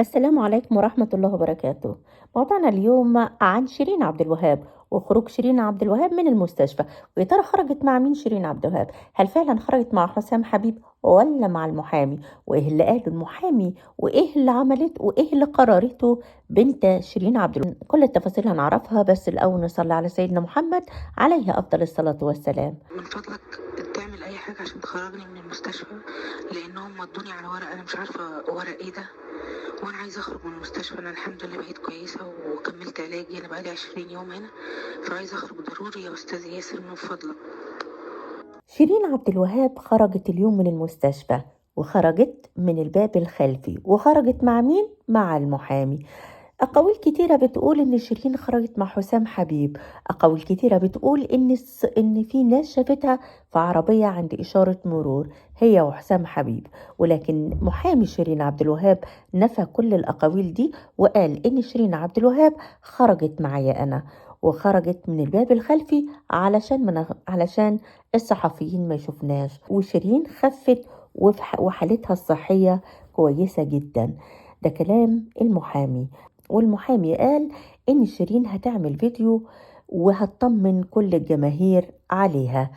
السلام عليكم ورحمة الله وبركاته. موضوعنا اليوم عن شيرين عبد الوهاب وخروج شيرين عبد الوهاب من المستشفى. ويا ترى خرجت مع مين شيرين عبد الوهاب؟ هل فعلا خرجت مع حسام حبيب ولا مع المحامي؟ وايه اللي قاله المحامي وايه اللي عملته وايه اللي قررته بنت شيرين عبد الوهاب؟ كل التفاصيل هنعرفها، بس الأول نصلي على سيدنا محمد عليه أفضل الصلاة والسلام. من فضلك تعمل اي حاجه عشان تخرجني من المستشفى، لان هم ادوني على ورق انا مش عارفه ورق ايه ده، وانا عايزه اخرج من المستشفى. انا الحمد لله بقيت كويسه وكملت علاجي، انا بقالي 20 يوم هنا، فعايزه اخرج ضروري يا استاذ ياسر من فضلك. شيرين عبد الوهاب خرجت اليوم من المستشفى، وخرجت من الباب الخلفي، وخرجت مع مين؟ مع المحامي. أقاويل كتيرة بتقول إن شيرين خرجت مع حسام حبيب. أقاويل كتيرة بتقول إن في ناس شافتها في عربية عند إشارة مرور هي وحسام حبيب، ولكن محامي شيرين عبد الوهاب نفى كل الأقاويل دي، وقال إن شيرين عبد الوهاب خرجت معايا أنا، وخرجت من الباب الخلفي علشان الصحفيين ما يشوفناش، وشيرين خفت وحالتها الصحية كويسة جدا. ده كلام المحامي. والمحامي قال إن شيرين هتعمل فيديو وهتطمن كل الجماهير عليها،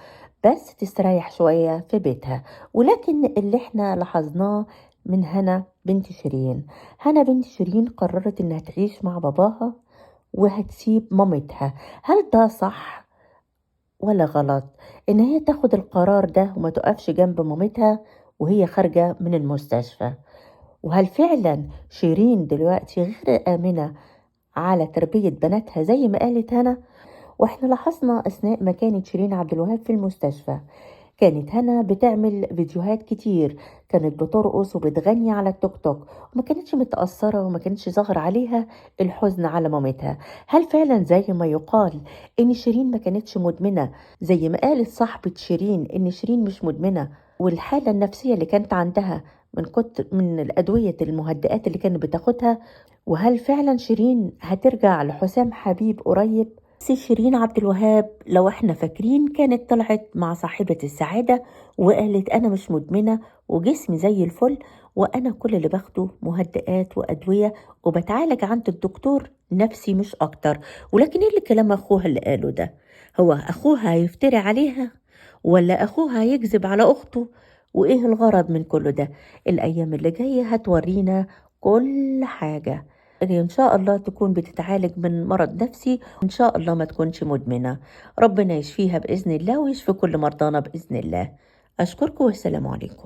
بس تستريح شوية في بيتها. ولكن اللي احنا لاحظناه من هنا بنت شيرين قررت إنها تعيش مع باباها وهتسيب مامتها. هل ده صح ولا غلط إن هي تاخد القرار ده وما تقفش جنب مامتها وهي خارجة من المستشفى؟ وهل فعلا شيرين دلوقتي غير آمنة على تربية بناتها زي ما قالت هنا؟ واحنا لاحظنا أثناء ما كانت شيرين عبد الوهاب في المستشفى، كانت هنا بتعمل فيديوهات كتير، كانت بترقص وبتغني على التوك توك، وما كانتش متأثرة وما كانتش ظاهر عليها الحزن على مامتها. هل فعلا زي ما يقال ان شيرين ما كانتش مدمنة، زي ما قالت صاحبة شيرين ان شيرين مش مدمنة، والحالة النفسية اللي كانت عندها من الأدوية المهدئات اللي كانت بتاخدها؟ وهل فعلا شيرين هترجع لحسام حبيب قريب؟ شيرين عبد الوهاب لو احنا فاكرين كانت طلعت مع صاحبة السعادة وقالت انا مش مدمنة وجسمي زي الفل، وانا كل اللي باخده مهدئات وادوية وبتعالج عند الدكتور نفسي مش اكتر. ولكن ايه اللي كلام اخوها اللي قاله ده؟ هو اخوها هيفتري عليها ولا اخوها هيكذب على اخته؟ وايه الغرض من كل ده؟ الايام اللي جاية هتورينا كل حاجة. إن شاء الله تكون بتتعالج من مرض نفسي، وإن شاء الله ما تكونش مدمنة. ربنا يشفيها بإذن الله ويشفي كل مرضانا بإذن الله. أشكركم والسلام عليكم.